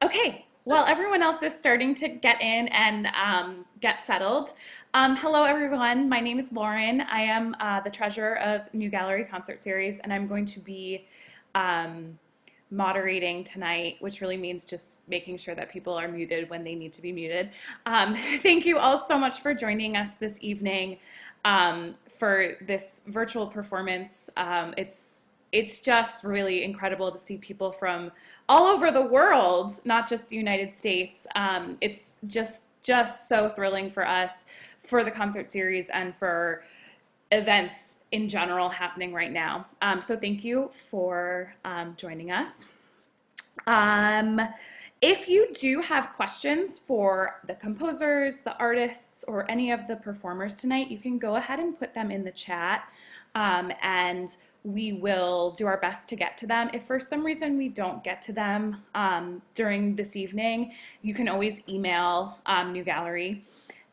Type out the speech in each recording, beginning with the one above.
Okay, well, everyone else is starting to get in and get settled. Hello, everyone. My name is Lauren. I am the treasurer of New Gallery Concert Series, and I'm going to be um, moderating tonight, which really means just making sure that people are muted when they need to be muted. Thank you all so much for joining us this evening for this virtual performance. It's just really incredible to see people from all over the world, not just the United States. It's just so thrilling for us, for the concert series, and for events in general happening right now. So thank you for joining us. Um, if you do have questions for the composers, the artists, or any of the performers tonight, you can go ahead and put them in the chat, and we will do our best to get to them. If for some reason we don't get to them during this evening, you can always email New Gallery,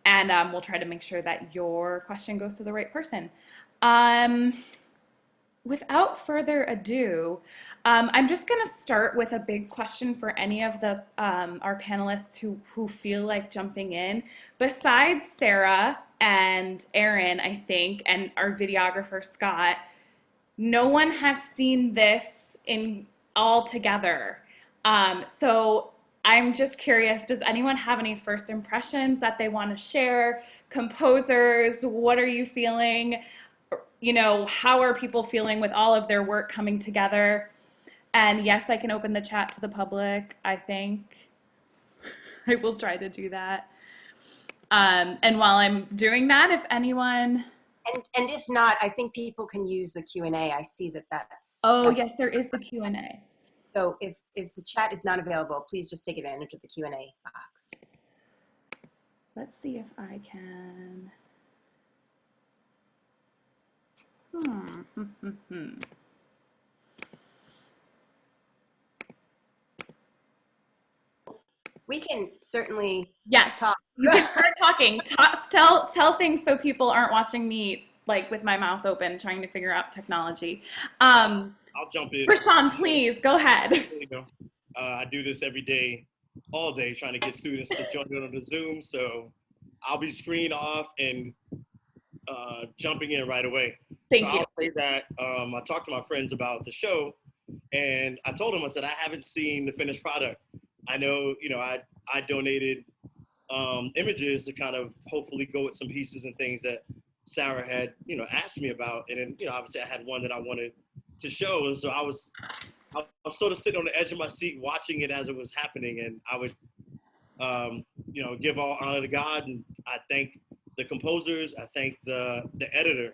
and we'll try to make sure that your question goes to the right person. Without further ado, I'm just going to start with a big question for any of the our panelists who feel like jumping in. Besides Sarah and Aaron, I think, and our videographer Scott, no one has seen this in all together. So I'm just curious, does anyone have any first impressions that they want to share? Composers, what are you feeling? You know, how are people feeling with all of their work coming together? And yes, I can open the chat to the public, I think. I will try to do that. And while I'm doing that, if anyone... And if not, I think people can use the Q&A. I see that's... Oh, yes, there is the Q&A. So if the chat is not available, please just take advantage of the Q&A box. Let's see if I can... We can certainly talk. You can start talking. Tell things so people aren't watching me like with my mouth open trying to figure out technology. I'll jump in. Rashon, please go ahead. There you go. I do this every day, all day, trying to get students to join in on the Zoom. So I'll be screen off and jumping in right away. Thank you. I'll say that I talked to my friends about the show, and I told them, I said, I haven't seen the finished product. I know, I donated images to kind of hopefully go with some pieces and things that Sarah had, asked me about. And then, obviously I had one that I wanted to show. And so I was sort of sitting on the edge of my seat watching it as it was happening. And I would, give all honor to God. And I thank the composers. I thank the editor,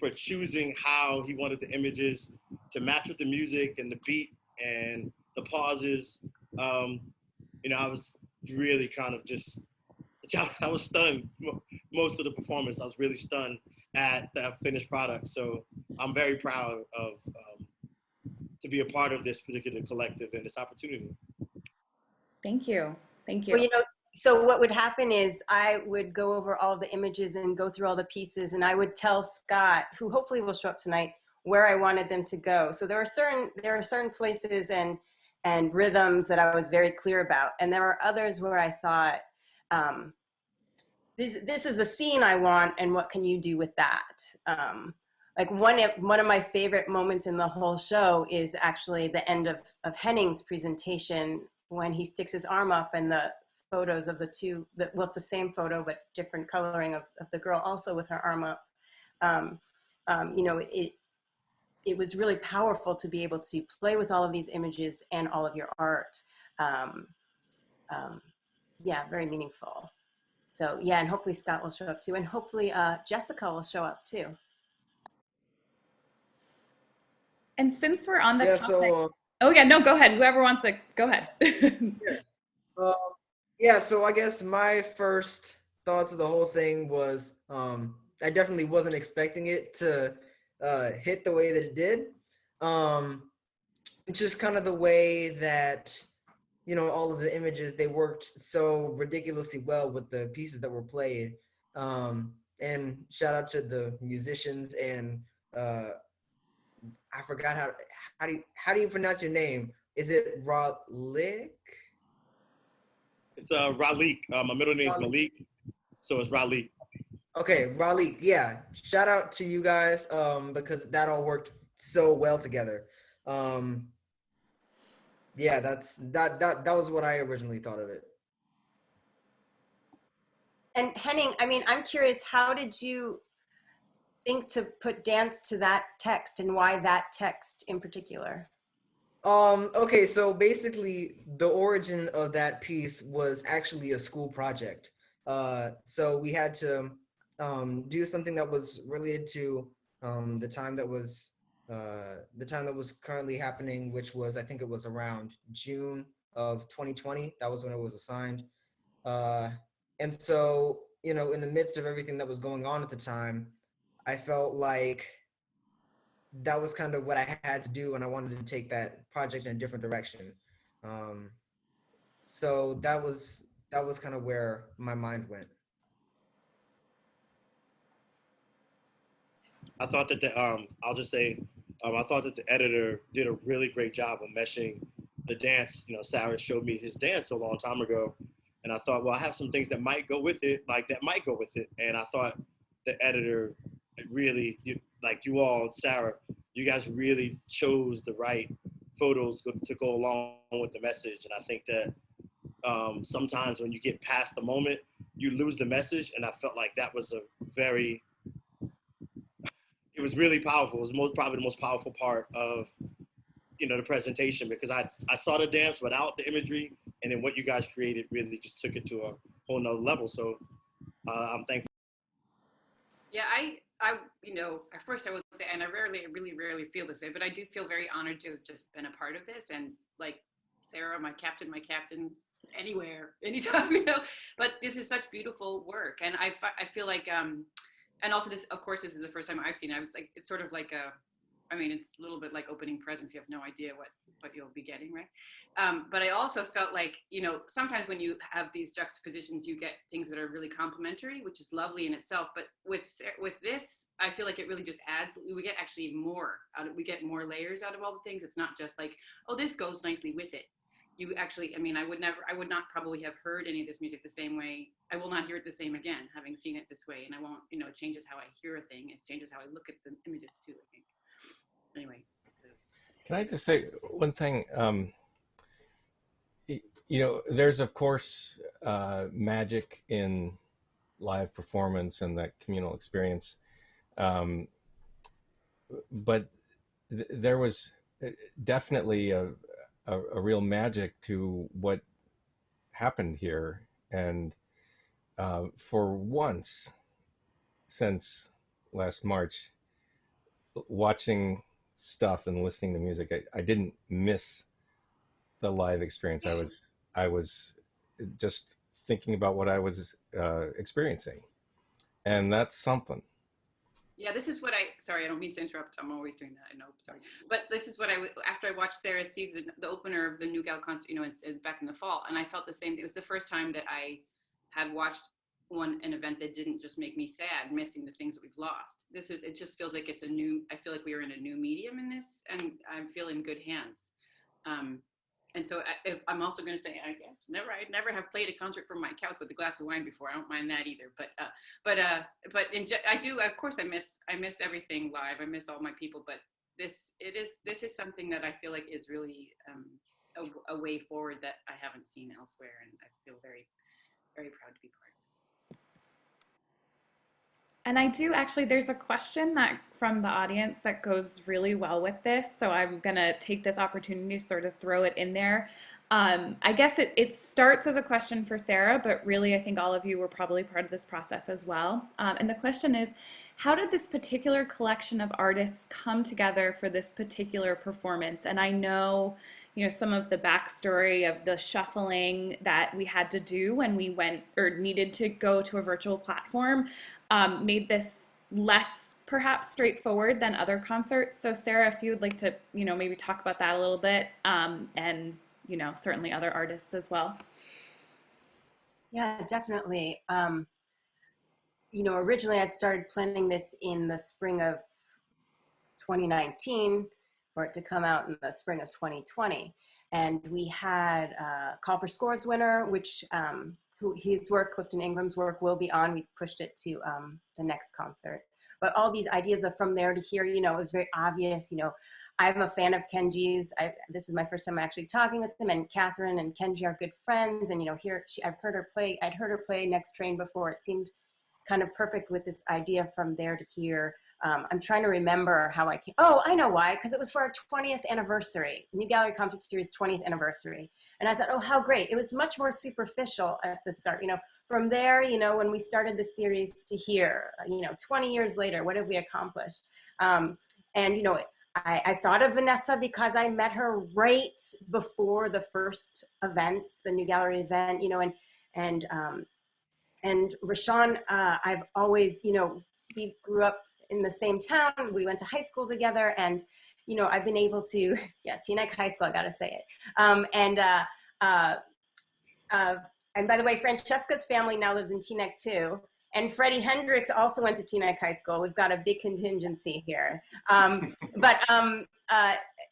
for choosing how he wanted the images to match with the music and the beat and the pauses. I was really kind of just, I was stunned most of the performance. I was really stunned at that finished product. So I'm very proud of to be a part of this particular collective and this opportunity. Thank you. Thank you. Well, so what would happen is I would go over all the images and go through all the pieces, and I would tell Scott, who hopefully will show up tonight, where I wanted them to go. So there are certain places and rhythms that I was very clear about, and there are others where I thought, this is a scene I want, and what can you do with that? Like one of my favorite moments in the whole show is actually the end of Henning's presentation when he sticks his arm up and the photos of the two, well, it's the same photo but different coloring of the girl also with her arm up. It was really powerful to be able to play with all of these images and all of your art. Yeah, very meaningful. So yeah, and hopefully Scott will show up too, and hopefully Jessica will show up too. And since we're on the topic, oh yeah, no, go ahead. Whoever wants to, go ahead. So I guess my first thoughts of the whole thing was I definitely wasn't expecting it to hit the way that it did. It's just kind of the way that, all of the images, they worked so ridiculously well with the pieces that were played. And shout out to the musicians and I forgot how do you pronounce your name? Is it Rah-Lik? It's Rah-Lik. My middle name is Rah-Lik. Malik, so it's Rah-Lik. Okay, Rah-Lik. Yeah, shout out to you guys because that all worked so well together. Yeah, that was what I originally thought of it. And Henning, I mean, I'm curious, how did you think to put dance to that text, and why that text in particular? Okay, so basically the origin of that piece was actually a school project. So we had to do something that was related to the time that was currently happening, which was, I think it was around June of 2020. That was when it was assigned. And so, you know, in the midst of everything that was going on at the time, I felt like that was kind of what I had to do, and I wanted to take that project in a different direction. Um, so that was kind of where my mind went. I thought that I'll just say, I thought that the editor did a really great job of meshing the dance. You know, Sarah showed me his dance a long time ago, and I thought, well, I have some things that might go with it, and I thought the editor really, like you all, Sarah, you guys really chose the right photos to go along with the message, and I think that sometimes when you get past the moment, you lose the message, and I felt like that was it was really powerful. It was probably the most powerful part of, you know, the presentation, because I saw the dance without the imagery, and then what you guys created really just took it to a whole nother level. So I'm thankful. Yeah, you know, at first I would say, and I really rarely feel this way, but I do feel very honored to have just been a part of this, and like Sarah, my captain, anywhere, anytime, you know. But this is such beautiful work, and I feel like, and also this, of course, this is the first time I've seen it. I was like, it's sort of like I mean, it's a little bit like opening presents. You have no idea what you'll be getting, right? But I also felt like, you know, sometimes when you have these juxtapositions, you get things that are really complementary, which is lovely in itself. But with this, I feel like it really just adds. We get actually more we get more layers out of all the things. It's not just like, oh, this goes nicely with it. You actually, I mean, I would not probably have heard any of this music the same way. I will not hear it the same again, having seen it this way. And I won't, you know, it changes how I hear a thing. It changes how I look at the images too, I think. Anyway. So. Can I just say one thing? You know, there's of course magic in live performance and that communal experience, but there was definitely a real magic to what happened here. And for once since last March, watching stuff and listening to music, I didn't miss the live experience. I was just thinking about what I was experiencing, and that's something. Yeah, this is what sorry, I don't mean to interrupt. I'm always doing that. I know, sorry. But this is what after I watched Sarah's season, the opener of the New Gal concert, you know, it's back in the fall, and I felt the same. It was the first time that I had watched an event that didn't just make me sad, missing the things that we've lost. It just feels like I feel like we are in a new medium in this, and I feel in good hands. And so I'm also going to say, I never have played a concert from my couch with a glass of wine before. I don't mind that either. I do, of course, I miss everything live. I miss all my people. But this is something that I feel like is really a way forward that I haven't seen elsewhere, and I feel very, very proud to be part of it. And I do actually, there's a question that from the audience that goes really well with this. So I'm going to take this opportunity to sort of throw it in there. I guess it starts as a question for Sarah, but really I think all of you were probably part of this process as well. And the question is, how did this particular collection of artists come together for this particular performance? And I know, you know, some of the backstory of the shuffling that we had to do when we went or needed to go to a virtual platform made this less perhaps straightforward than other concerts. So Sarah, if you would like to, you know, maybe talk about that a little bit, and, you know, certainly other artists as well. Yeah, definitely. You know, originally I'd started planning this in the spring of 2019 for it to come out in the spring of 2020. and we had Call for Scores winner, which his work, Clifton Ingram's work, will be on. We pushed it to the next concert. But all these ideas of From There to Here, you know, it was very obvious. You know, I'm a fan of Kenji's. This is my first time actually talking with him, and Katherine and Kenji are good friends. And, you know, I'd heard her play Next Train before. It seemed kind of perfect with this idea From There to Here. I'm trying to remember how I came. Oh, I know why, because it was for our 20th anniversary, New Gallery Concert Series 20th anniversary. And I thought, oh, how great. It was much more superficial at the start. You know, from there, you know, when we started the series to here, you know, 20 years later, what have we accomplished? And, you know, I thought of Vanessa because I met her right before the first events, the New Gallery event, you know, and Rashon, I've always, you know, we grew up in the same town. We went to high school together, and, you know, I've been able to, yeah, Teaneck High School, I gotta say it. And by the way, Francesca's family now lives in Teaneck too. And Freddie Hendrix also went to Teaneck High School. We've got a big contingency here.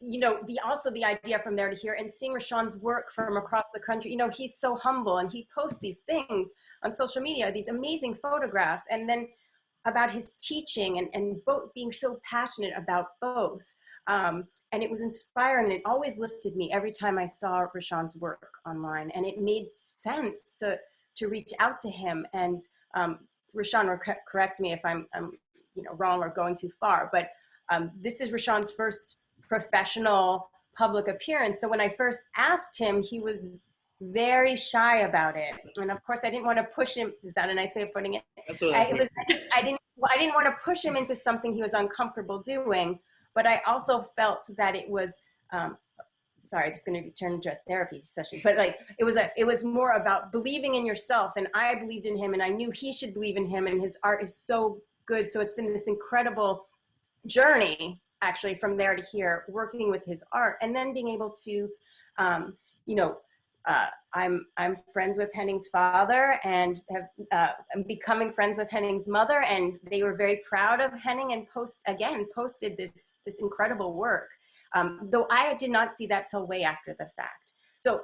You know, also the idea From There to Here, and seeing Rashon's work from across the country, you know, he's so humble, and he posts these things on social media, these amazing photographs, and then about his teaching and both being so passionate about both. And it was inspiring, and it always lifted me every time I saw Rashon's work online, and it made sense to reach out to him. And Rashon, correct me if I'm you know, wrong or going too far, but this is Rashon's first professional public appearance. So when I first asked him, he was very shy about it. And of course I didn't want to push him. Is that a nice way of putting it? I didn't want to push him into something he was uncomfortable doing, but I also felt that it was, sorry, it's going to be turned into a therapy session, but like, it was more about believing in yourself. And I believed in him, and I knew he should believe in him, and his art is so good. So it's been this incredible journey, actually, from there to here, working with his art, and then being able to, you know, I'm friends with Henning's father, and I'm becoming friends with Henning's mother, and they were very proud of Henning, and posted this incredible work. Though I did not see that till way after the fact. So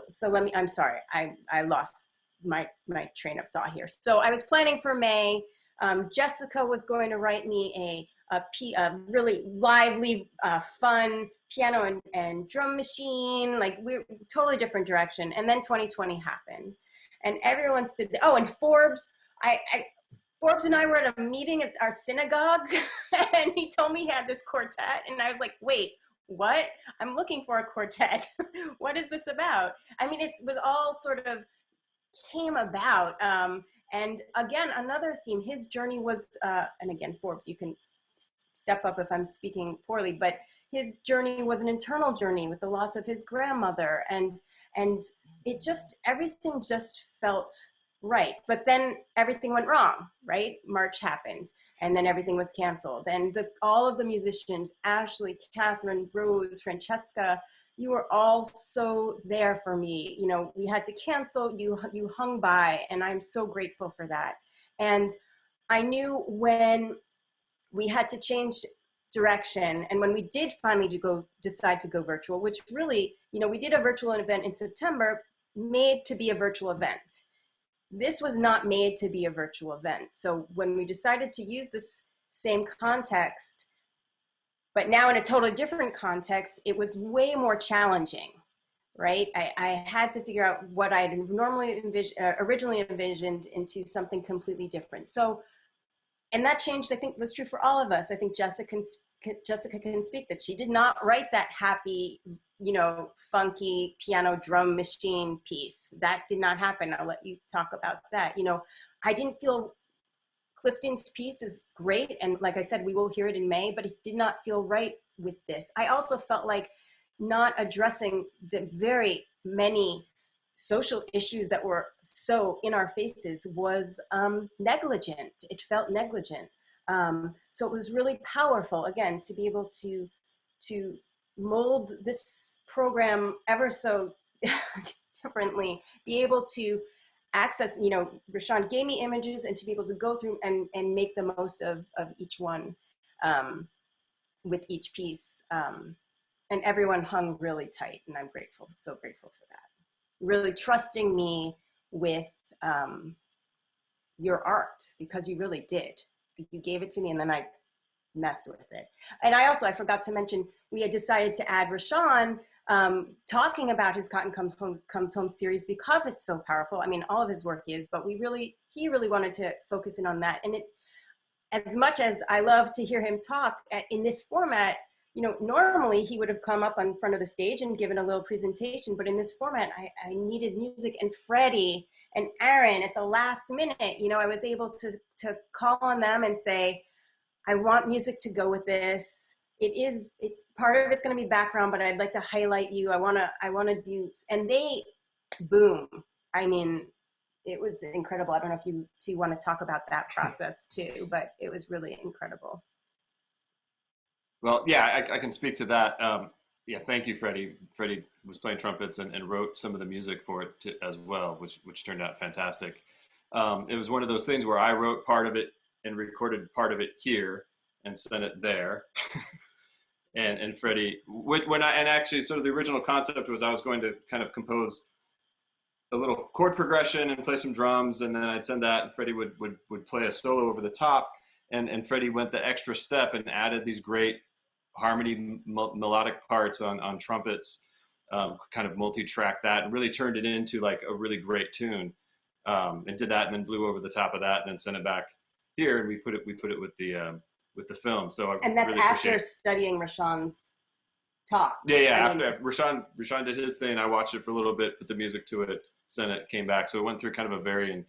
I'm sorry, I lost my train of thought here. So I was planning for May. Jessica was going to write me a really lively, fun piano and drum machine, like we're totally different direction. And then 2020 happened, and everyone stood there. Oh, and Forbes, Forbes and I were at a meeting at our synagogue, and he told me he had this quartet, and I was like, wait, what? I'm looking for a quartet. What is this about? I mean, it was all sort of came about. And again, another theme, his journey was, and again, Forbes, you can step up if I'm speaking poorly, but his journey was an internal journey with the loss of his grandmother. And it just, everything just felt right. But then everything went wrong, right? March happened, and then everything was canceled. And all of the musicians, Ashleigh, Katherine, Rose, Francesca, you were all so there for me. You know, we had to cancel, you hung by, and I'm so grateful for that. And I knew when we had to change direction, and when we did finally decide to go virtual, which really, you know, we did a virtual event in September, made to be a virtual event. This was not made to be a virtual event. So when we decided to use this same context, but now in a totally different context, it was way more challenging, right? I had to figure out what I had originally envisioned into something completely different. So, and that changed, I think, was true for all of us. I think Jessica can speak that she did not write that happy, you know, funky piano drum machine piece. That did not happen. I'll let you talk about that. You know, I didn't feel Clifton's piece is great, and like I said, we will hear it in May, but it did not feel right with this. I also felt like not addressing the very many social issues that were so in our faces was negligent. It felt negligent. So it was really powerful, again, to be able to mold this program ever so differently, be able to access, you know, Rashon gave me images, and to be able to go through and make the most of each one with each piece. and everyone hung really tight, and I'm grateful, so grateful for that. Really trusting me with your art, because you really did. You gave it to me, and then I messed with it. And I forgot to mention, we had decided to add Rashon talking about his Cotton Comes Home series, because it's so powerful. I mean, all of his work is, but he really wanted to focus in on that. And as much as I love to hear him talk in this format, you know, normally he would have come up on front of the stage and given a little presentation, but in this format, I needed music, and Freddie and Aaron at the last minute, you know, I was able to call on them and say, I want music to go with this. It's part of it's going to be background, but I'd like to highlight you. I want to do, and they, boom. I mean, it was incredible. I don't know if you two want to talk about that process too, but it was really incredible. Well, yeah, I can speak to that. Yeah, thank you, Freddie. Freddie was playing trumpets and wrote some of the music for it as well, which turned out fantastic. It was one of those things where I wrote part of it and recorded part of it here and sent it there. and Freddie, actually sort of the original concept was I was going to kind of compose a little chord progression and play some drums, and then I'd send that, and Freddie would play a solo over the top, and Freddie went the extra step and added these great harmony melodic parts on trumpets, kind of multi-track that, and really turned it into like a really great tune, and did that, and then blew over the top of that, and then sent it back here, and we put it with the film. So and that's really after studying Rashon's talk. Yeah. After Rashon did his thing, I watched it for a little bit, put the music to it, sent it, came back. So it went through kind of a very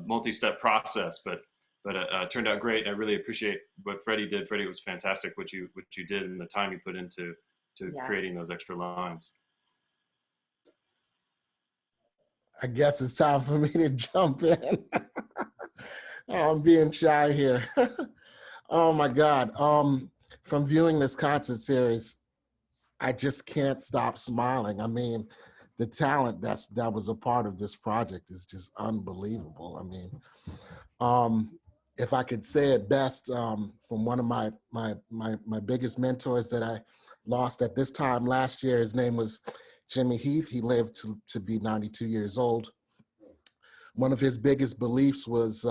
multi-step process, but it turned out great. And I really appreciate what Freddie did. Freddie, was fantastic what you did and the time you put into creating those extra lines. I guess it's time for me to jump in. I'm being shy here. Oh my God. From viewing this concert series, I just can't stop smiling. I mean, the talent that was a part of this project is just unbelievable. I mean, if I could say it best, from one of my biggest mentors that I lost at this time last year, his name was Jimmy Heath. He lived to be 92 years old. One of his biggest beliefs was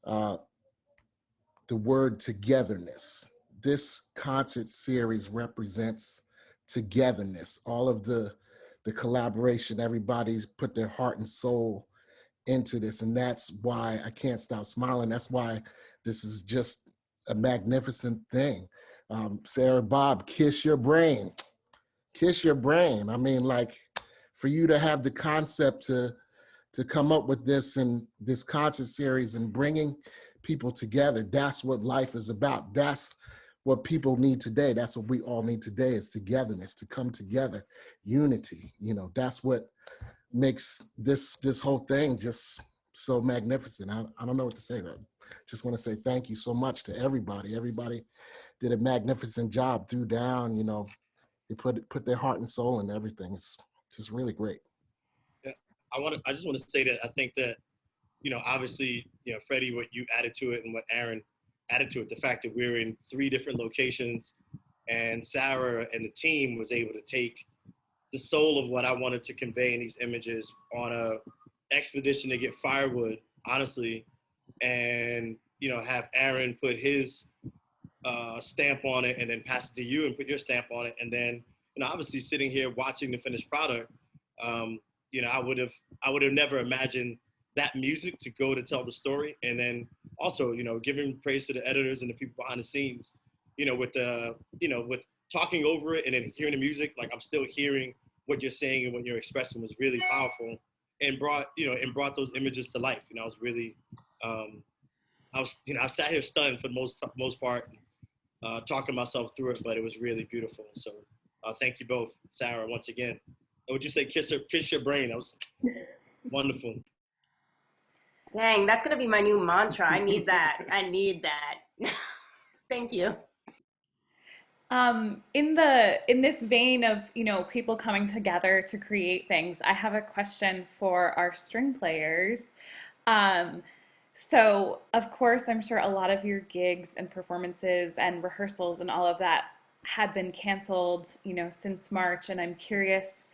the word togetherness. This concert series represents togetherness. All of the collaboration, everybody's put their heart and soul into this, and that's why I can't stop smiling. That's why this is just a magnificent thing. Sarah, Bob, kiss your brain. Kiss your brain. I mean, like, for you to have the concept to come up with this and this concert series and bringing people together, that's what life is about. That's what people need today. That's what we all need today, is togetherness, to come together, unity. You know, that's what makes this whole thing just so magnificent. I don't know what to say, but just want to say thank you so much to everybody. Everybody did a magnificent job, threw down, you know, they put their heart and soul in everything. It's just really great. Yeah, I just want to say that I think that, you know, obviously, you know, Freddie, what you added to it and what Aaron added to it, the fact that we're in 3 different locations, and Sarah and the team was able to take the soul of what I wanted to convey in these images on a expedition to get firewood, honestly, and, you know, have Aaron put his stamp on it and then pass it to you and put your stamp on it. And then, you know, obviously sitting here watching the finished product, you know, I would have never imagined that music to go to tell the story. And then also, you know, giving praise to the editors and the people behind the scenes, you know, with talking over it and then hearing the music, like I'm still hearing what you're saying and what you're expressing was really powerful, and brought those images to life. You know, I was really, I sat here stunned for the most part, talking myself through it, but it was really beautiful. So thank you both, Sarah, once again. And would you say kiss your brain? That was wonderful. Dang, that's gonna be my new mantra. I need that. I need that. Thank you. In this vein of, you know, people coming together to create things, I have a question for our string players. So of course, I'm sure a lot of your gigs and performances and rehearsals and all of that had been canceled, since March, and I'm curious,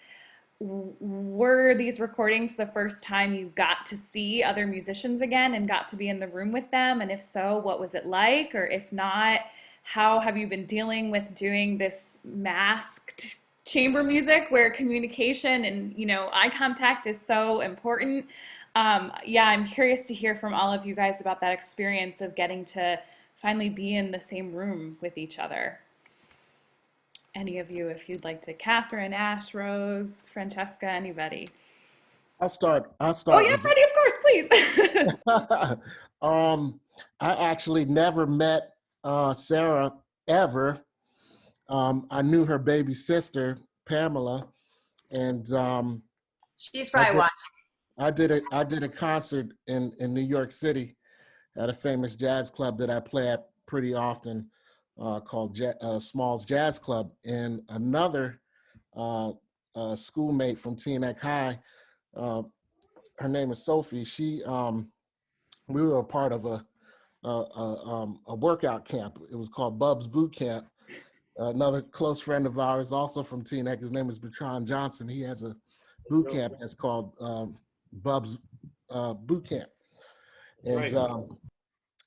were these recordings the first time you got to see other musicians again and got to be in the room with them? And if so, what was it like? Or if not, how have you been dealing with doing this masked chamber music where communication and, eye contact is so important? Yeah, I'm curious to hear from all of you guys about that experience of getting to finally be in the same room with each other. Any of you, if you'd like to. Katherine, Ash, Rose, Francesca, anybody? I'll start. Oh yeah, Freddie, of course, please. I actually never met Sarah ever. I knew her baby sister, Pamela, and She's probably watching. I did a concert in New York City at a famous jazz club that I play at pretty often, called Smalls Jazz Club. And another schoolmate from Teaneck High, her name is Sophie. We were a part of a workout camp. It was called Bub's Boot Camp. Another close friend of ours, also from Teaneck, his name is Bertrand Johnson. He has a boot camp that's called Bub's Boot Camp. That's And right.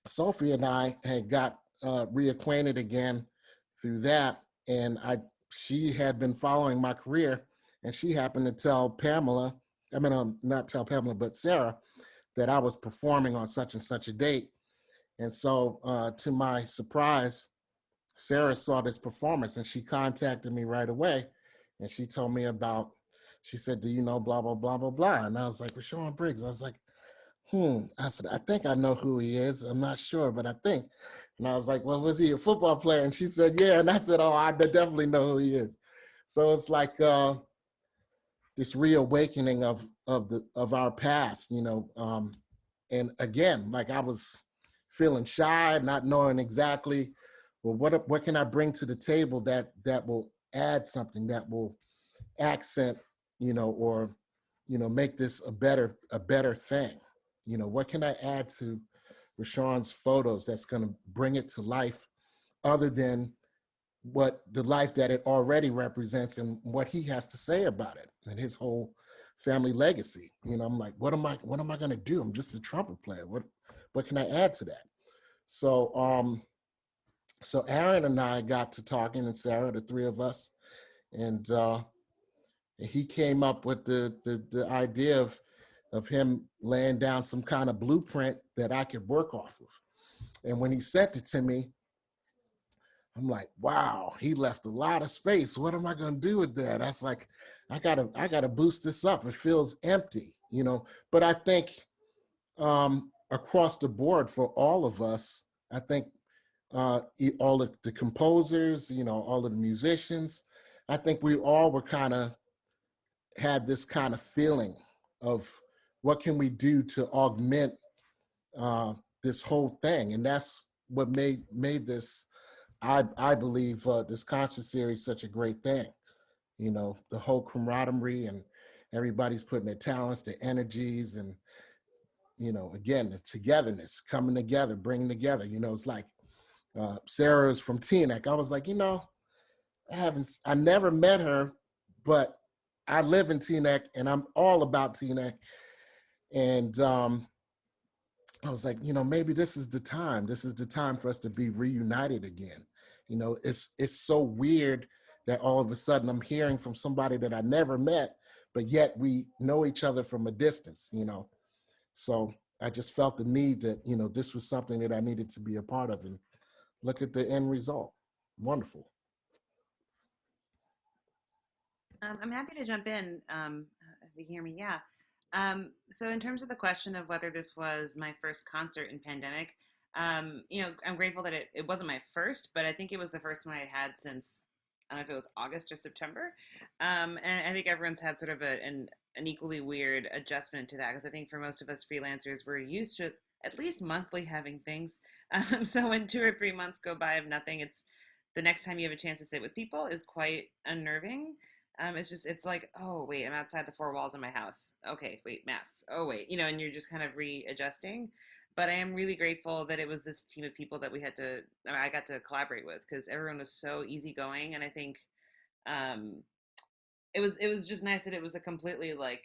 Sophie and I had got reacquainted again through that, and she had been following my career, and she happened to tell Pamela, not tell Pamela, but Sarah, that I was performing on such and such a date. And so to my surprise, Sarah saw this performance and she contacted me right away, and she told me she said, do you know blah, blah, blah, blah, blah. And I was like, Rashon Briggs. I was like, I said, I think I know who he is. I'm not sure, but I think. And I was like, well, was he a football player? And she said, yeah. And I said, oh, I definitely know who he is. So it's like this reawakening of our past, and again, like I was feeling shy, not knowing exactly, well, what can I bring to the table that will add something, that will accent, or make this a better thing. What can I add to Rashon's photos that's going to bring it to life, other than what the life that it already represents and what he has to say about it and his whole family legacy. I'm like, what am I going to do? I'm just a trumpet player. What can I add to that? So so Aaron and I got to talking, and Sarah, the three of us, and he came up with the idea of him laying down some kind of blueprint that I could work off of. And when he sent it to me, I'm like, wow, he left a lot of space. What am I going to do with that? I was like, I gotta boost this up. It feels empty, But I think across the board for all of us, I think all of the composers, all of the musicians, I think we all were kind of had this kind of feeling of what can we do to augment this whole thing. And that's what made this, I believe, this concert series such a great thing. The whole camaraderie, and everybody's putting their talents, their energies, and again, the togetherness, coming together, bringing together. It's like Sarah's from Teaneck. I was like, I never met her, but I live in Teaneck and I'm all about Teaneck. And I was like, maybe this is the time. This is the time for us to be reunited again. It's so weird that all of a sudden I'm hearing from somebody that I never met, but yet we know each other from a distance, So I just felt the need that, this was something that I needed to be a part of, and look at the end result. Wonderful. I'm happy to jump in if you hear me. Yeah. So in terms of the question of whether this was my first concert in pandemic, I'm grateful that it wasn't my first, but I think it was the first one I had since, I don't know if it was August or September. And I think everyone's had sort of an equally weird adjustment to that, because I think for most of us freelancers, we're used to at least monthly having things. So when 2 or 3 months go by of nothing, it's the next time you have a chance to sit with people is quite unnerving. It's like, oh, wait, I'm outside the 4 walls of my house. Okay, wait, masks. Oh, wait, and you're just kind of readjusting. But I am really grateful that it was this team of people that I got to collaborate with, because everyone was so easygoing. And I think it was just nice that it was a completely like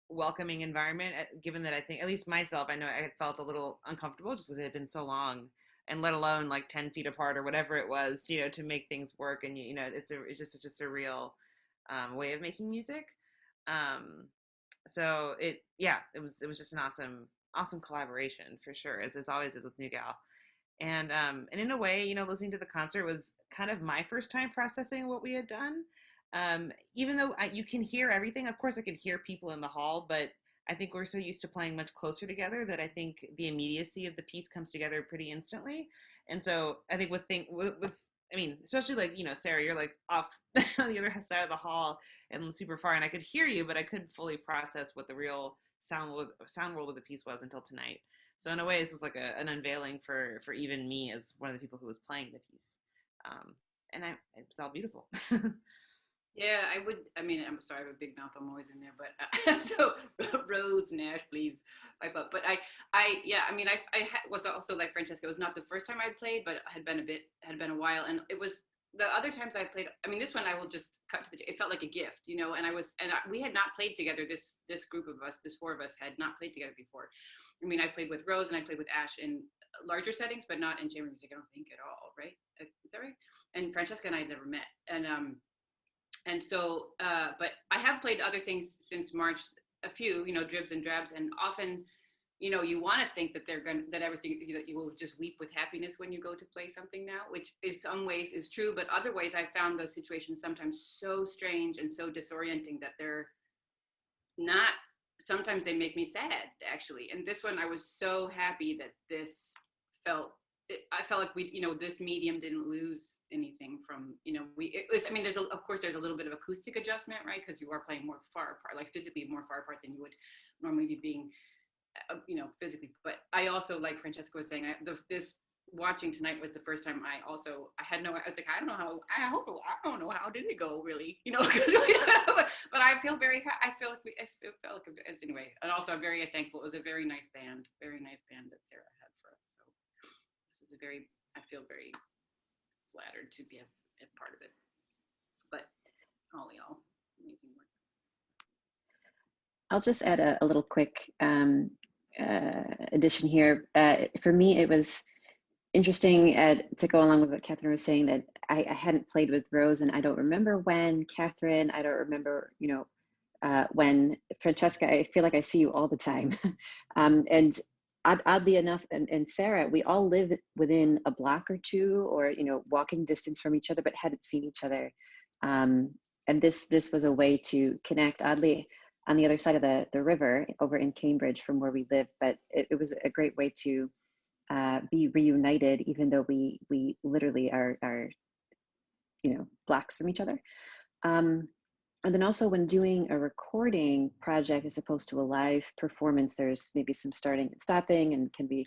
welcoming environment, given that I think, at least myself, I know I had felt a little uncomfortable just because it had been so long, and let alone like 10 feet apart or whatever it was, to make things work. And it's just such a surreal way of making music. So it was just an awesome collaboration for sure, as it always is with New Gal. And in a way, listening to the concert was kind of my first time processing what we had done. Even though you can hear everything, of course I could hear people in the hall, but I think we're so used to playing much closer together that I think the immediacy of the piece comes together pretty instantly. And so I think especially like, Sarah, you're like off on the other side of the hall and super far, and I could hear you, but I couldn't fully process what the real sound world of the piece was until tonight. So in a way, this was like an unveiling for even me as one of the people who was playing the piece. And it was all beautiful. Yeah, I'm sorry, I have a big mouth, I'm always in there, but so Rhodes, Nash, please pipe up. But I was also like Francesca, it was not the first time I played, but had been a while. And it was the other times I played, this one I will just cut to it felt like a gift, and we had not played together, this group of us, this four of us had not played together before. I played with Rose and I played with Ash in larger settings, but not in chamber music, I don't think at all, right? Is that right? And Francesca and I had never met. And so, but I have played other things since March, a few, dribs and drabs, and often, you want to think that that everything, that you will just weep with happiness when you go to play something now, which in some ways is true, but other ways I found those situations sometimes so strange and so disorienting that they're not, sometimes they make me sad, actually. And this one, I was so happy that I felt like this medium didn't lose anything from, of course there's a little bit of acoustic adjustment, right? Because you are playing more far apart, like physically more far apart than you would normally be being, physically. But I also, like Francesca was saying, this watching tonight was the first time I was like, I don't know how did it go really, but I feel anyway. And also I'm very thankful. It was a very nice band that Sarah had for us. So this is I feel very flattered to be a part of it. But all in all, amazing work. I'll just add a little quick addition here. For me, it was interesting to go along with what Katherine was saying, that I hadn't played with Rose, and I don't remember when. Katherine, I don't remember, when. Francesca, I feel like I see you all the time. And oddly enough, and Sarah, we all live within a block or two, or walking distance from each other, but hadn't seen each other. And this was a way to connect, oddly, on the other side of the river over in Cambridge from where we live. But it was a great way to be reunited, even though we literally are blocks from each other. And then also, when doing a recording project as opposed to a live performance, there's maybe some starting and stopping, and can be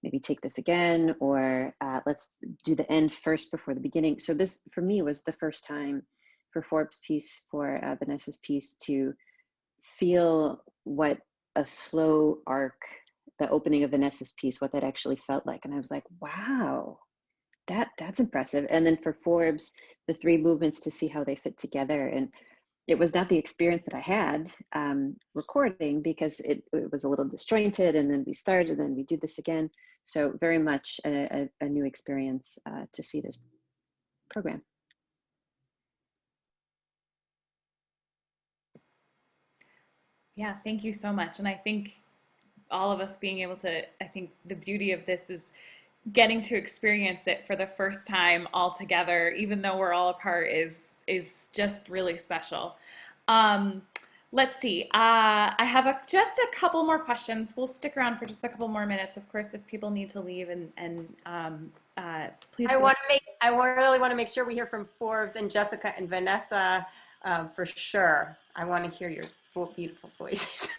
maybe take this again, or let's do the end first before the beginning. So this, for me, was the first time for Forbes' piece, for Vanessa's piece, to feel what a slow arc, the opening of Vanessa's piece, what that actually felt like. And I was like, wow, that's impressive. And then for Forbes, the three movements, to see how they fit together. And it was not the experience that I had recording, because it was a little disjointed, and then we started, and then we did this again. So very much a new experience to see this program. Yeah, thank you so much. And I think all of us being able to, I think the beauty of this is getting to experience it for the first time all together, even though we're all apart, is just really special. Let's see. I have just a couple more questions. We'll stick around for just a couple more minutes, of course, if people need to leave, and please. I really want to make sure we hear from Forbes and Jessica and Vanessa for sure. I want to hear your beautiful voices.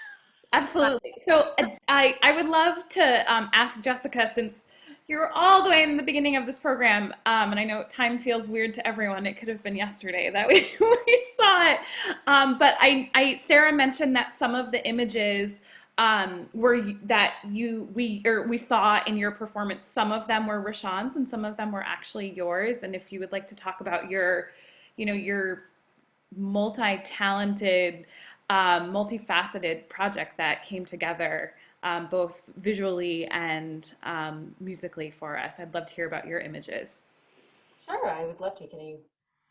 Absolutely. So I would love to ask Jessica, since you're all the way in the beginning of this program, and I know time feels weird to everyone. It could have been yesterday that we saw it. But Sarah mentioned that some of the images we saw in your performance. Some of them were Rashon's and some of them were actually yours. And if you would like to talk about your multi-talented, multifaceted project that came together, both visually and musically for us, I'd love to hear about your images. Sure, I would love to.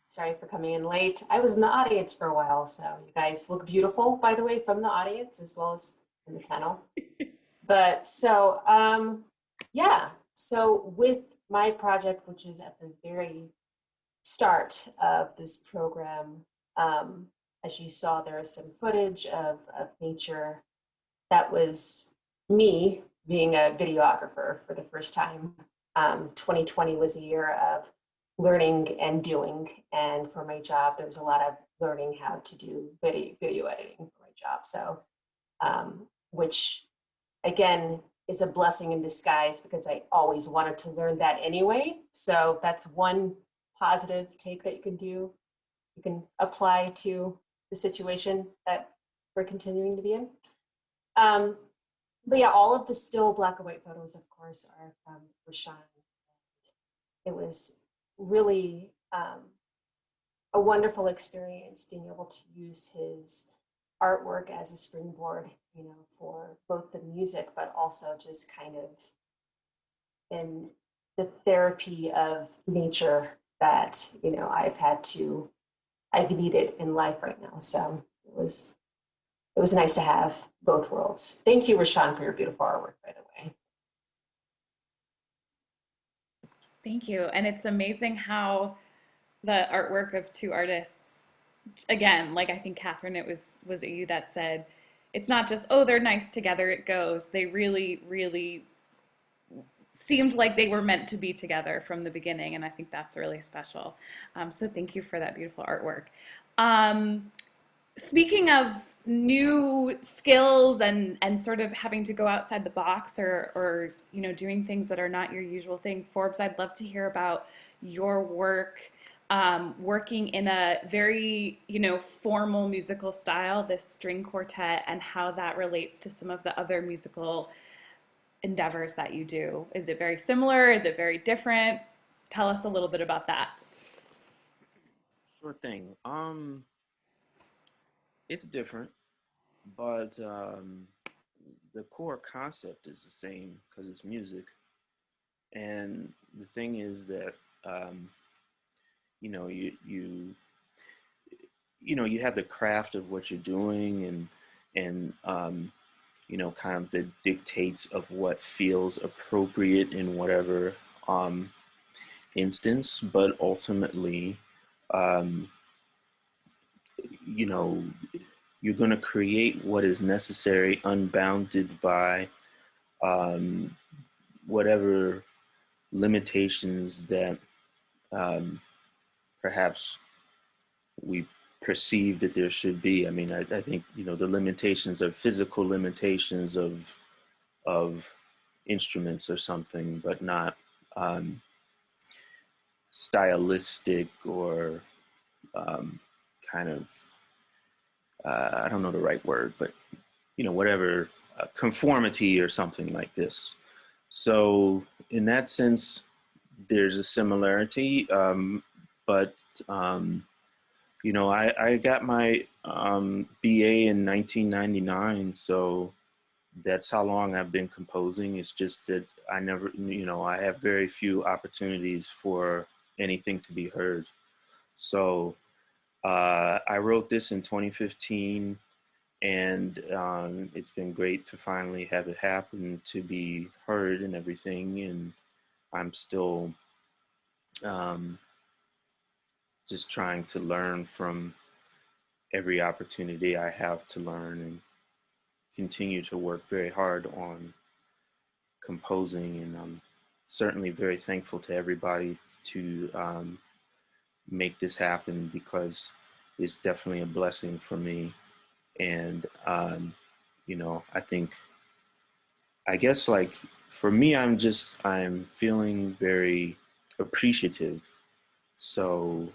Sorry for coming in late. I was in the audience for a while, so you guys look beautiful, by the way, from the audience as well as in the panel. But so, yeah, so with my project, which is at the very start of this program, as you saw, there is some footage of nature. That was me being a videographer for the first time. 2020 was a year of learning and doing, and for my job there's a lot of learning how to do video editing for my job, so which again is a blessing in disguise because I always wanted to learn that anyway. So that's one positive take that you can apply to the situation that we're continuing to be in. But yeah, all of the still black and white photos, of course, are from Rashon. It was really a wonderful experience being able to use his artwork as a springboard, for both the music, but also just kind of in the therapy of nature that, I've needed in life right now. So it was nice to have both worlds. Thank you, Rashon, for your beautiful artwork, by the way. Thank you. And it's amazing how the artwork of two artists, again, like I think Katherine, it was you that said, it's not just, oh, they're nice together, it goes. They really, really seemed like they were meant to be together from the beginning. And I think that's really special. So thank you for that beautiful artwork. Speaking of new skills and sort of having to go outside the box or doing things that are not your usual thing, Forbes, I'd love to hear about your work working in a very formal musical style, this string quartet, and how that relates to some of the other musical endeavors that you do. Is it very similar? Is it very different? Tell us a little bit about that. Sure thing. It's different, but the core concept is the same because it's music. And the thing is that you have the craft of what you're doing and kind of the dictates of what feels appropriate in whatever instance, but ultimately you're going to create what is necessary, unbounded by whatever limitations that perhaps we perceive that there should be. I mean, I think the limitations are physical limitations of instruments or something, but not stylistic or kind of I don't know the right word, but whatever conformity or something like this. So in that sense, there's a similarity, but I got my BA in 1999, so that's how long I've been composing. It's just that I never, I have very few opportunities for anything to be heard. So I wrote this in 2015, and it's been great to finally have it happen, to be heard and everything. And I'm still just trying to learn from every opportunity I have to learn, and continue to work very hard on composing. And I'm certainly very thankful to everybody to make this happen, because it's definitely a blessing for me. And I guess like for me, I'm feeling very appreciative. So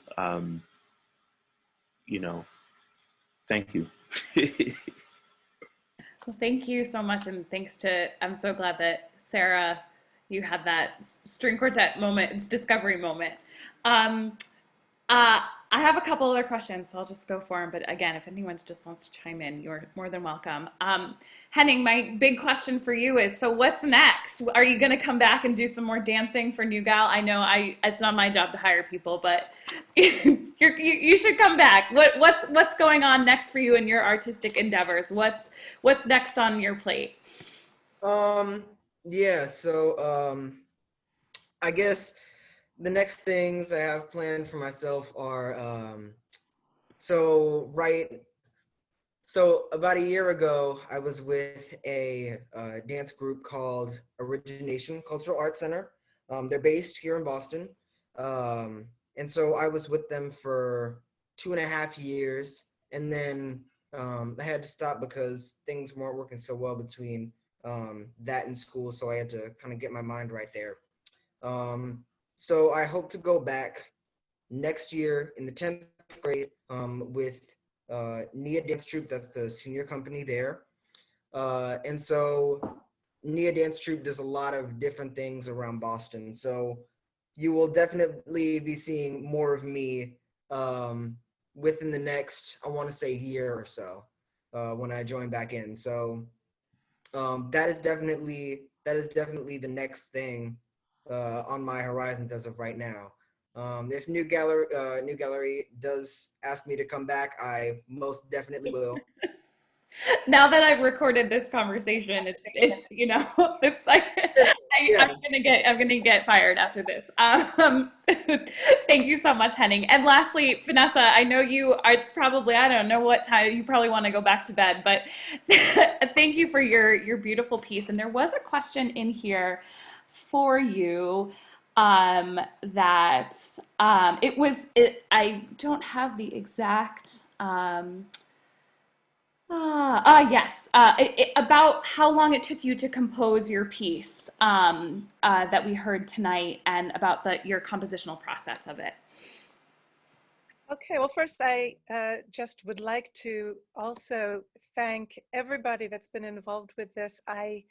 thank you. Well, thank you so much, and thanks to, I'm so glad that Sarah, you had that string quartet moment, discovery moment. Um, I have a couple other questions, so I'll just go for them. But again, if anyone just wants to chime in, you're more than welcome. Henning, my big question for you is, so what's next? Are you going to come back and do some more dancing for New Gal? I know it's not my job to hire people, but you should come back. What's going on next for you in your artistic endeavors? What's next on your plate? Yeah, so I guess the next things I have planned for myself are so about a year ago, I was with a dance group called Origination Cultural Arts Center. They're based here in Boston. And so I was with them for 2.5 years. And then I had to stop because things weren't working so well between that and school. So I had to kind of get my mind right there. So I hope to go back next year in the 10th grade with Nia Dance Troupe. That's the senior company there. And so Nia Dance Troupe does a lot of different things around Boston. So you will definitely be seeing more of me within the next, I want to say, year or so when I join back in. So that is definitely the next thing on my horizons as of right now. If New Gallery does ask me to come back, I most definitely will. Now that I've recorded this conversation, it's it's like I'm gonna get fired after this. Thank you so much, Henning. And lastly, Vanessa, I know it's probably, I don't know what time, you probably want to go back to bed, but thank you for your beautiful piece. And there was a question in here for you that I don't have the exact yes, about how long it took you to compose your piece that we heard tonight, and about your compositional process of it. Okay, well, first I just would like to also thank everybody that's been involved with this. I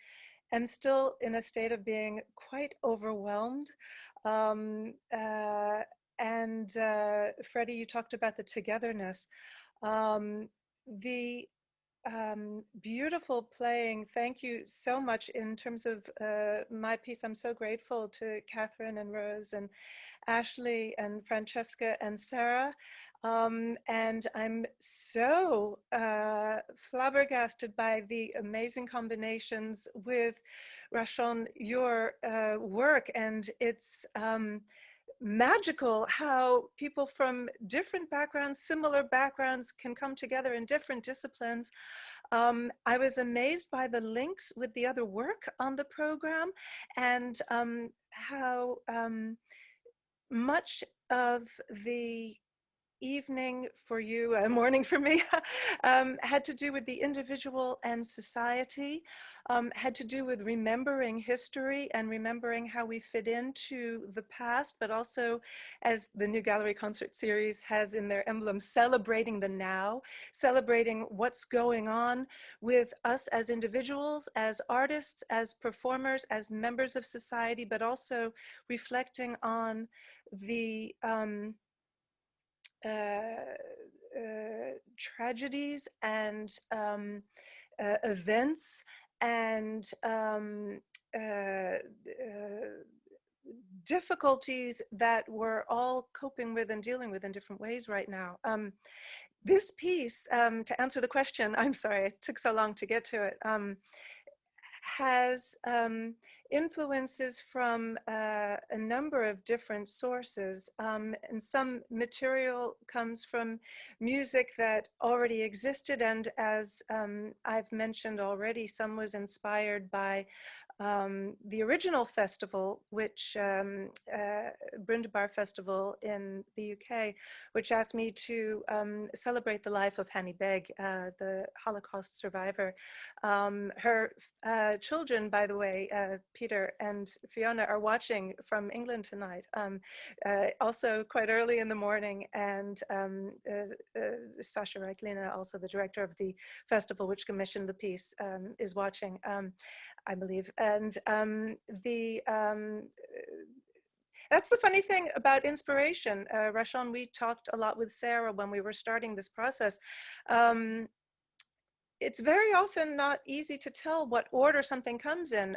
am still in a state of being quite overwhelmed. And Freddie, you talked about the togetherness. The beautiful playing. Thank you so much. In terms of my piece, I'm so grateful to Katherine and Rose and Ashleigh and Francesca and Sarah. And I'm so flabbergasted by the amazing combinations with Rashon, your work. And it's magical how people from different backgrounds, similar backgrounds, can come together in different disciplines. I was amazed by the links with the other work on the program, and how much of the evening for you, morning for me, had to do with the individual and society, had to do with remembering history and remembering how we fit into the past, but also, as the New Gallery Concert Series has in their emblem, celebrating the now, celebrating what's going on with us as individuals, as artists, as performers, as members of society, but also reflecting on the tragedies and events and difficulties that we're all coping with and dealing with in different ways right now. This piece, to answer the question, I'm sorry it took so long to get to it, has influences from a number of different sources, and some material comes from music that already existed, and as I've mentioned already, some was inspired by the original festival, which Brundebar Festival in the UK, which asked me to celebrate the life of Hanni Beg, the Holocaust survivor. Her children, by the way, Peter and Fiona, are watching from England tonight, also quite early in the morning, and Sasha Reiklina, also the director of the festival which commissioned the piece, is watching. I believe. And that's the funny thing about inspiration. Rashon, we talked a lot with Sarah when we were starting this process. It's very often not easy to tell what order something comes in.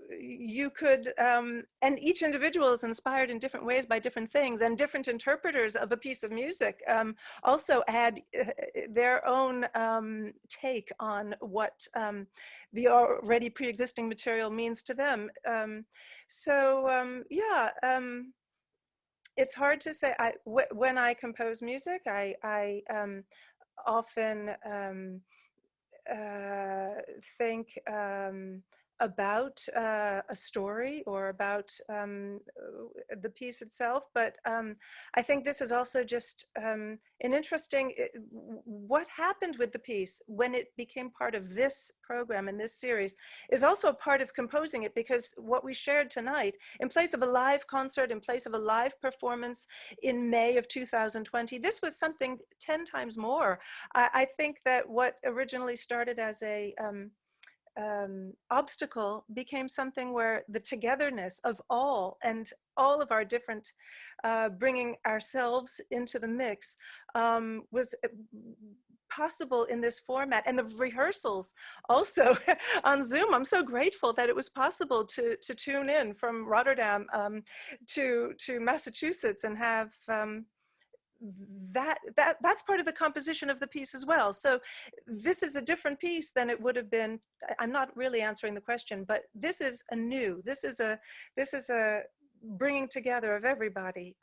You could, and each individual is inspired in different ways by different things, and different interpreters of a piece of music also add their own take on what the already pre-existing material means to them. It's hard to say. When I compose music, I often think about a story or about the piece itself, but I think this is also just an interesting, what happened with the piece when it became part of this program and this series is also a part of composing it, because what we shared tonight, in place of a live concert, in place of a live performance in May of 2020, this was something 10 times more. I think that what originally started as a obstacle became something where the togetherness of all of our different, bringing ourselves into the mix, was possible in this format. And the rehearsals also on Zoom, I'm so grateful that it was possible to tune in from Rotterdam to Massachusetts and have that's part of the composition of the piece as well. So this is a different piece than it would have been. I'm not really answering the question, but this is this is a bringing together of everybody,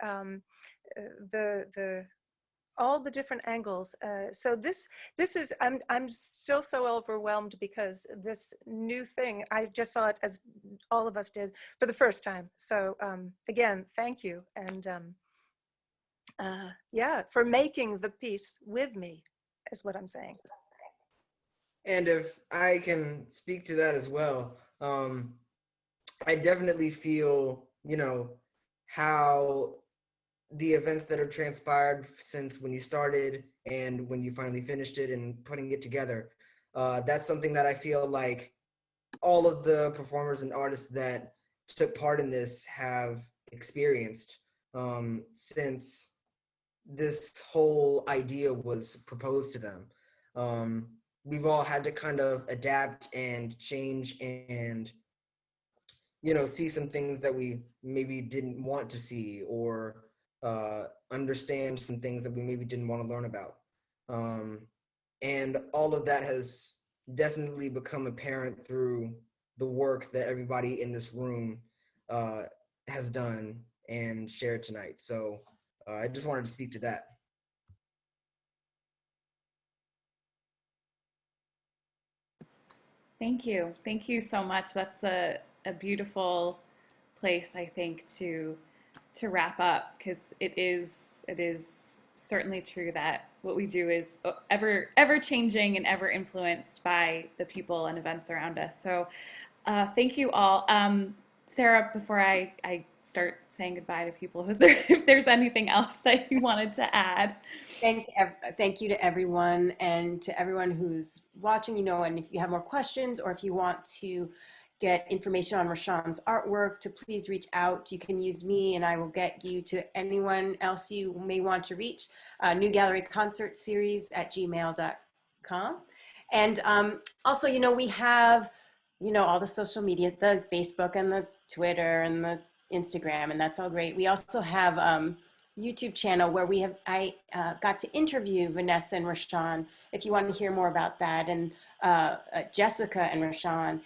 all the different angles. So this is, I'm still so overwhelmed because this new thing, I just saw it, as all of us did, for the first time. So again, thank you. And yeah, for making the piece with me, is what I'm saying. And if I can speak to that as well, I definitely feel, how the events that have transpired since when you started and when you finally finished it and putting it together, that's something that I feel like all of the performers and artists that took part in this have experienced since this whole idea was proposed to them. We've all had to kind of adapt and change and, see some things that we maybe didn't want to see, or understand some things that we maybe didn't want to learn about. And all of that has definitely become apparent through the work that everybody in this room has done and shared tonight. So I just wanted to speak to that. Thank you. Thank you so much. That's a beautiful place, I think, to wrap up, because it is certainly true that what we do is ever changing and ever influenced by the people and events around us. So thank you all. Sarah, before I start saying goodbye to people, if there's anything else that you wanted to add? Thank you to everyone, and to everyone who's watching, and if you have more questions, or if you want to get information on Rashon's artwork, to please reach out. You can use me and I will get you to anyone else you may want to reach. New Gallery Concert Series at gmail.com. And also, we have, all the social media, the Facebook and the Twitter and the Instagram, and that's all great. We also have YouTube channel where I got to interview Vanessa and Rashon, if you want to hear more about that, and Jessica and Rashon.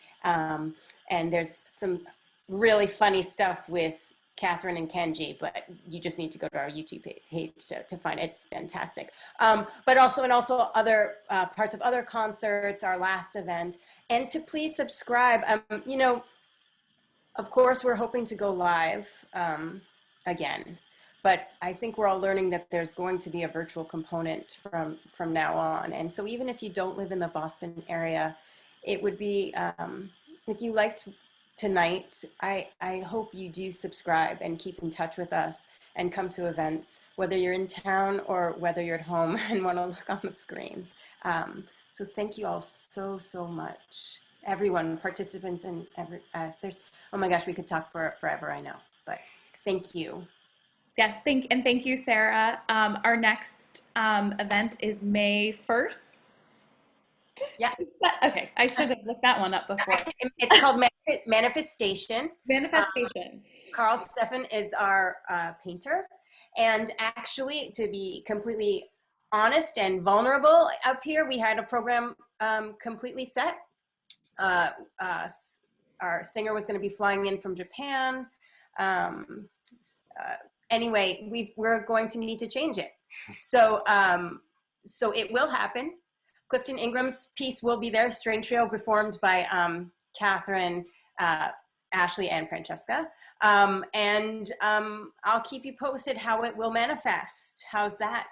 And there's some really funny stuff with Katherine and Kenji, but you just need to go to our YouTube page to find it. It's fantastic. But also other parts of other concerts, our last event, and to please subscribe. You know, of course, we're hoping to go live again, but I think we're all learning that there's going to be a virtual component from now on. And so even if you don't live in the Boston area, it would be, if you liked tonight, I hope you do subscribe and keep in touch with us and come to events, whether you're in town or whether you're at home and want to look on the screen. So thank you all so much. Everyone, participants, and there's, oh my gosh, we could talk forever, I know, but thank you. Yes, thank you, Sarah. Our next event is May 1st. Yeah. Okay, I should have looked that one up before. It's called Manifestation. Manifestation. Carl Steffen is our painter. And actually, to be completely honest and vulnerable up here, we had a program completely set. Our singer was going to be flying in from Japan. Anyway, we're going to need to change it. So it will happen. Clifton Ingram's piece will be there, String Trio, performed by Katherine, Ashleigh, and Francesca. And I'll keep you posted how it will manifest. How's that?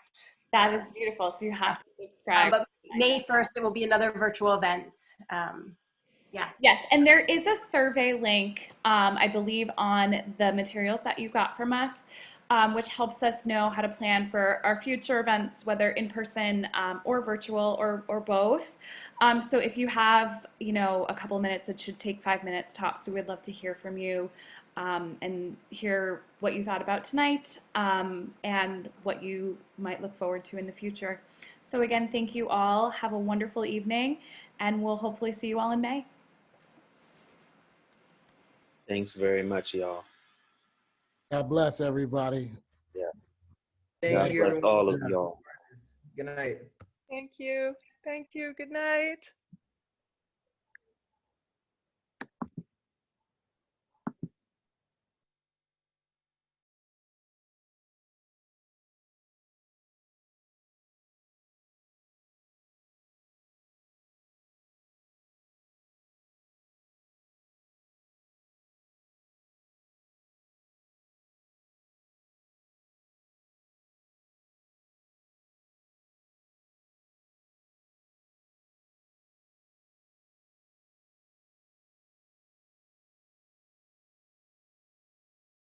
That is beautiful. So you have to subscribe. But May 1st, there will be another virtual event. Yeah. Yes, and there is a survey link, I believe, on the materials that you got from us, which helps us know how to plan for our future events, whether in person or virtual or both. So if you have, you know, a couple minutes, it should take 5 minutes tops. So we'd love to hear from you and hear what you thought about tonight and what you might look forward to in the future. So again, thank you all. Have a wonderful evening, and we'll hopefully see you all in May. Thanks very much, y'all. God bless everybody. Yes. Thank you, God bless all of y'all. Good night. Thank you. Thank you. Good night.